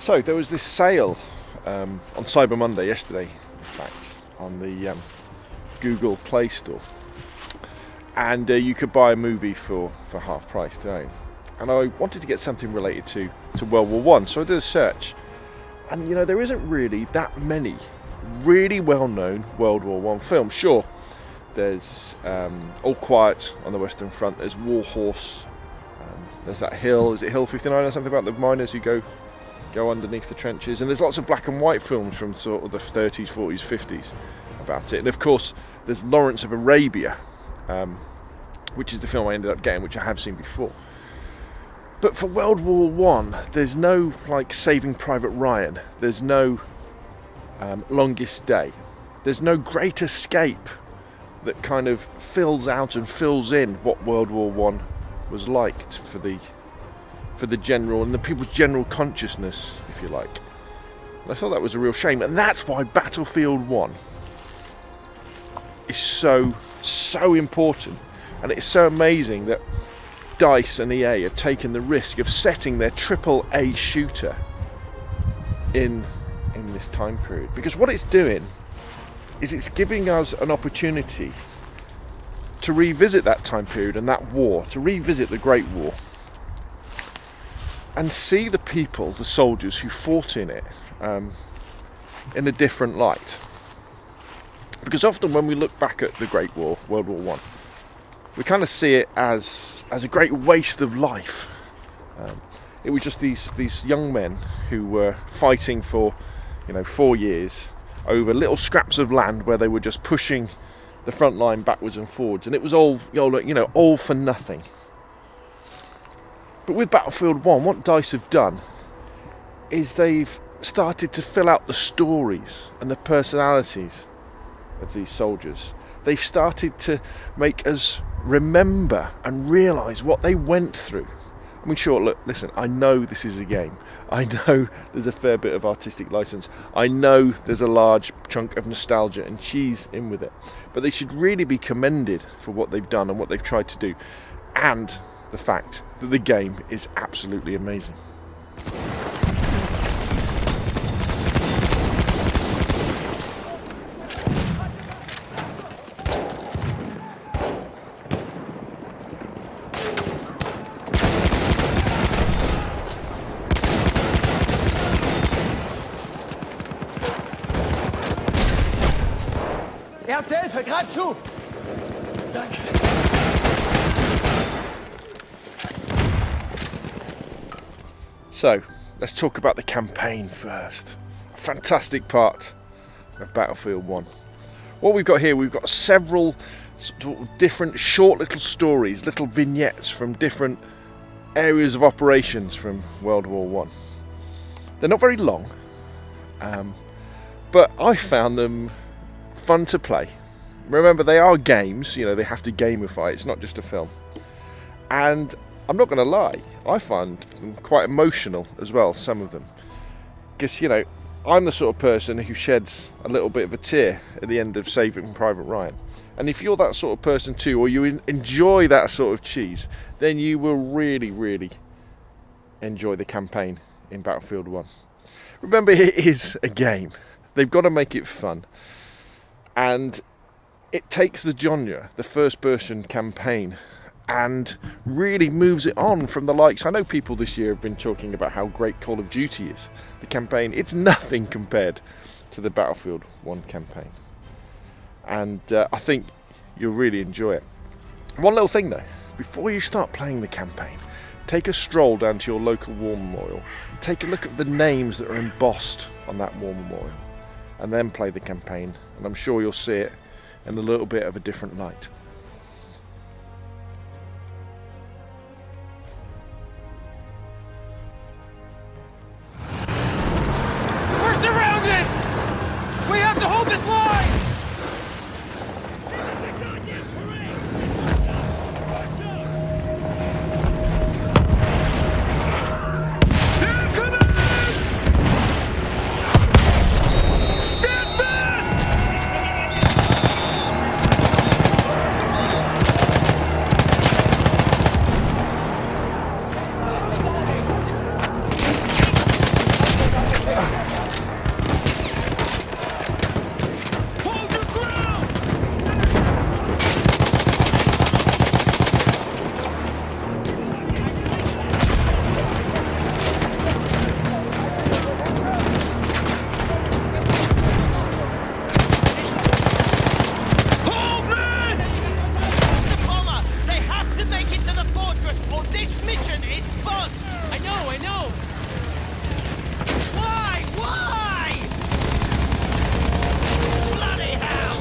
So there was this sale on Cyber Monday yesterday, in fact, on the Google Play Store, and you could buy a movie for half price today. And I wanted to get something related to World War One, so I did a search, and there isn't really that many really well-known World War One films. Sure, there's All Quiet on the Western Front, there's War Horse, there's that hill, is it Hill 59 or something, about the miners who go underneath the trenches, and there's lots of black and white films from sort of the 30s, 40s, 50s about it. And of course there's Lawrence of Arabia, which is the film I ended up getting, which I have seen before. But for World War One, there's no like Saving Private Ryan, there's no Longest Day, there's no Great Escape that kind of fills out and fills in what World War One was like for the general and the people's general consciousness, if you like. And I thought that was a real shame, and that's why Battlefield 1 is so important, and it's so amazing that DICE and EA have taken the risk of setting their AAA shooter in this time period, because what it's doing is it's giving us an opportunity to revisit that time period and that war, to revisit the Great War, and see the people, the soldiers who fought in it, in a different light. Because often when we look back at the Great War, World War One, we kind of see it as a great waste of life. It was just these young men who were fighting for 4 years over little scraps of land where they were just pushing the front line backwards and forwards, and it was all all for nothing. But with Battlefield 1, what DICE have done is they've started to fill out the stories and the personalities of these soldiers. They've started to make us remember and realise what they went through. I mean, sure, look, listen, I know this is a game. I know there's a fair bit of artistic licence. I know there's a large chunk of nostalgia and cheese in with it. But they should really be commended for what they've done and what they've tried to do, and the fact that the game is absolutely amazing. Erste Hilfe, greif zu! Danke. So, let's talk about the campaign first. A fantastic part of Battlefield 1. What we've got here, we've got several sort of different short little stories, little vignettes from different areas of operations from World War 1. They're not very long, but I found them fun to play. Remember, they are games, they have to gamify, it's not just a film. And I'm not going to lie, I find them quite emotional as well, some of them. Because, I'm the sort of person who sheds a little bit of a tear at the end of Saving Private Ryan. And if you're that sort of person too, or you enjoy that sort of cheese, then you will really, really enjoy the campaign in Battlefield 1. Remember, it is a game. They've got to make it fun. And it takes the genre, the first-person campaign, and really moves it on from the likes. I know people this year have been talking about how great Call of Duty is. The campaign, it's nothing compared to the Battlefield 1 campaign. And I think you'll really enjoy it. One little thing though, before you start playing the campaign, take a stroll down to your local war memorial. Take a look at the names that are embossed on that war memorial, and then play the campaign, and I'm sure you'll see it in a little bit of a different light. We're surrounded! We have to hold this line! They're coming! Stand fast! focus or this mission is bust! I know! Why? Why? Bloody hell!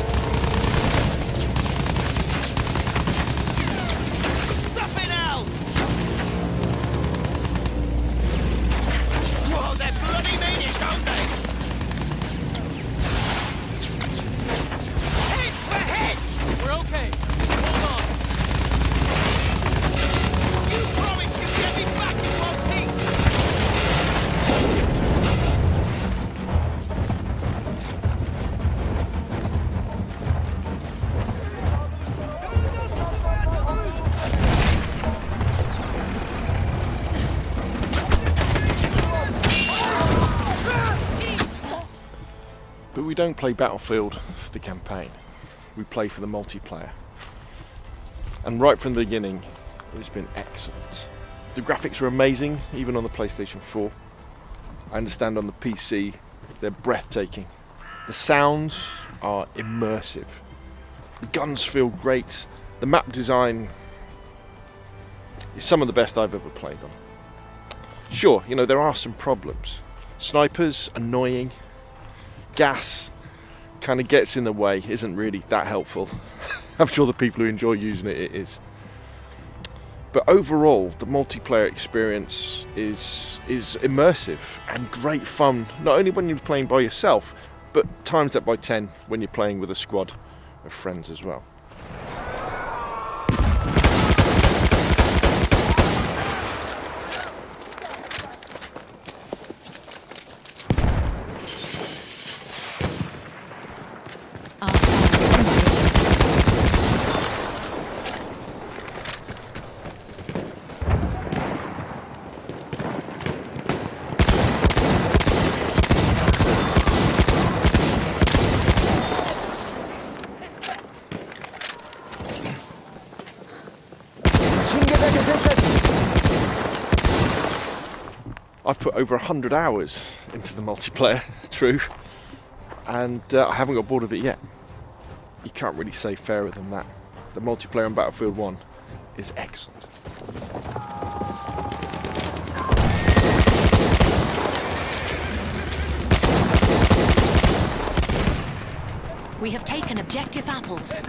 Stop it now! Whoa, they're bloody mean it, don't they? Head for head! We're okay. Hold on. You promised you'd get me back in one piece! But we don't play Battlefield for the campaign, we play for the multiplayer. And right from the beginning, it's been excellent. The graphics are amazing, even on the PlayStation 4. I understand on the PC, they're breathtaking. The sounds are immersive. The guns feel great. The map design is some of the best I've ever played on. Sure, you know, there are some problems. Snipers, annoying. Gas kind of gets in the way, isn't really that helpful. I'm sure the people who enjoy using it is. But overall, the multiplayer experience is immersive and great fun, not only when you're playing by yourself, but times that by 10 when you're playing with a squad of friends as well. I've put over 100 hours into the multiplayer, true, and I haven't got bored of it yet. You can't really say fairer than that. The multiplayer on Battlefield 1 is excellent. We have taken objective apples.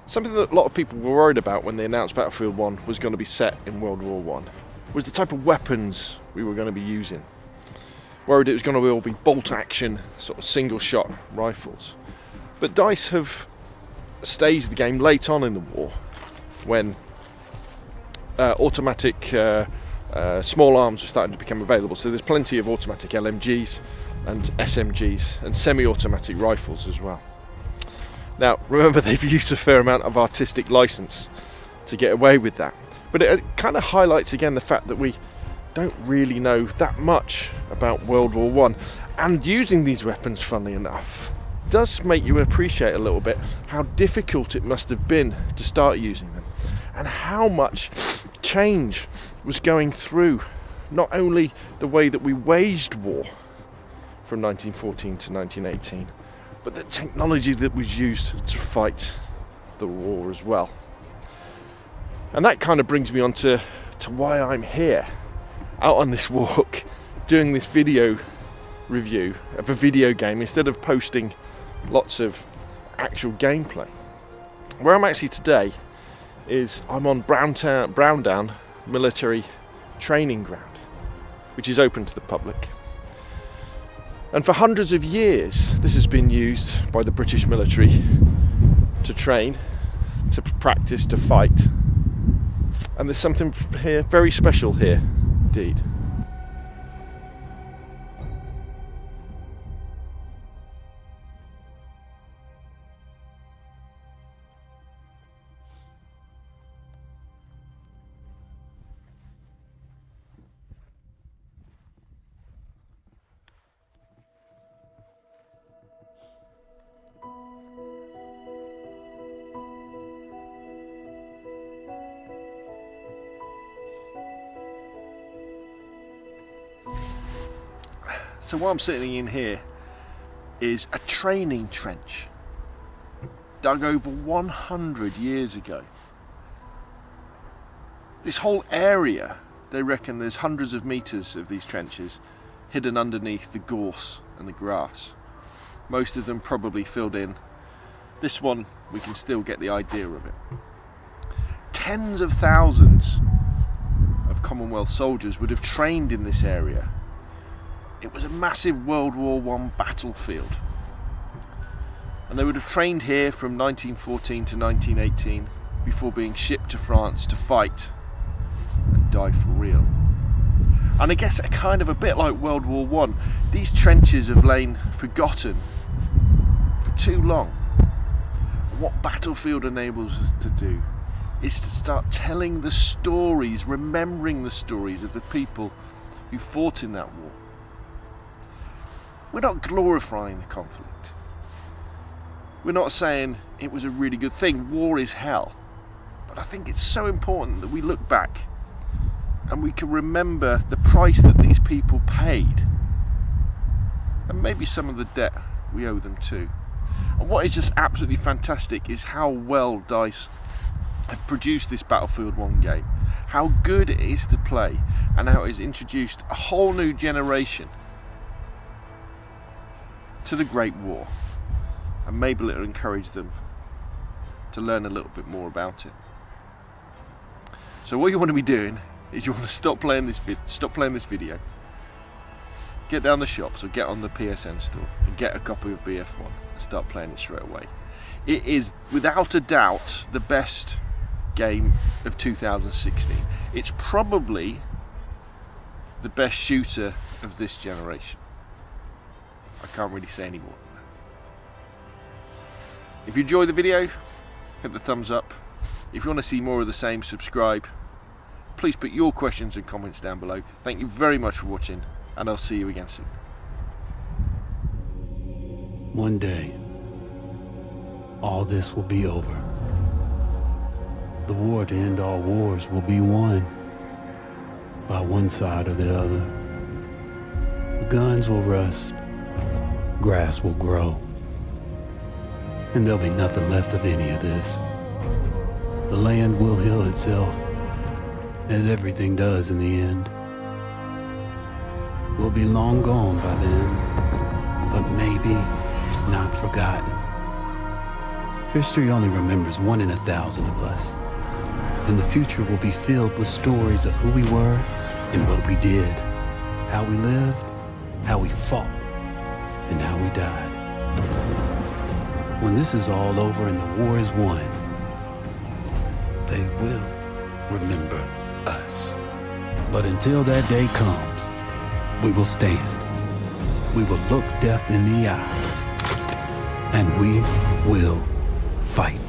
Something that a lot of people were worried about when they announced Battlefield 1 was going to be set in World War 1 was the type of weapons we were going to be using. Worried it was going to all be bolt action, sort of single shot rifles. But DICE have staged the game late on in the war when automatic small arms were starting to become available. So there's plenty of automatic LMGs and SMGs and semi-automatic rifles as well. Now, remember, they've used a fair amount of artistic license to get away with that. But it kind of highlights again the fact that we don't really know that much about World War One. And using these weapons, funnily enough, does make you appreciate a little bit how difficult it must have been to start using them. And how much change was going through not only the way that we waged war from 1914 to 1918, but the technology that was used to fight the war as well. And that kind of brings me on to why I'm here, out on this walk, doing this video review of a video game instead of posting lots of actual gameplay. Where I'm actually today is I'm on Browndown Military Training Ground, which is open to the public. And for hundreds of years, this has been used by the British military to train, to practice, to fight. And there's something here very special here, indeed. So what I'm sitting in here is a training trench dug over 100 years ago. This whole area, they reckon there's hundreds of meters of these trenches hidden underneath the gorse and the grass. Most of them probably filled in. This one, we can still get the idea of it. Tens of thousands of Commonwealth soldiers would have trained in this area. It was a massive World War I battlefield. And they would have trained here from 1914 to 1918 before being shipped to France to fight and die for real. And I guess kind of a bit like World War I, these trenches have lain forgotten for too long. And what Battlefield enables us to do is to start telling the stories, remembering the stories of the people who fought in that war. We're not glorifying the conflict. We're not saying it was a really good thing. War is hell. But I think it's so important that we look back and we can remember the price that these people paid. And maybe some of the debt we owe them too. And what is just absolutely fantastic is how well DICE have produced this Battlefield 1 game. How good it is to play, and how it has introduced a whole new generation to the Great War. And maybe it'll encourage them to learn a little bit more about it. So what you want to be doing is you want to stop playing this video, get down the shops or get on the PSN store and get a copy of BF1 and start playing it straight away. It is without a doubt the best game of 2016. It's probably the best shooter of this generation. I can't really say any more than that. If you enjoyed the video, hit the thumbs up. If you want to see more of the same, subscribe. Please put your questions and comments down below. Thank you very much for watching, and I'll see you again soon. One day, all this will be over. The war to end all wars will be won by one side or the other. The guns will rust, grass will grow, and there'll be nothing left of any of this. The land will heal itself, as everything does in the end. We'll be long gone by then, but maybe not forgotten. History only remembers 1 in 1,000 of us. Then the future will be filled with stories of who we were and what we did, how we lived, how we fought, and how we died. When this is all over and the war is won, they will remember us. But until that day comes, we will stand. We will look death in the eye. And we will fight.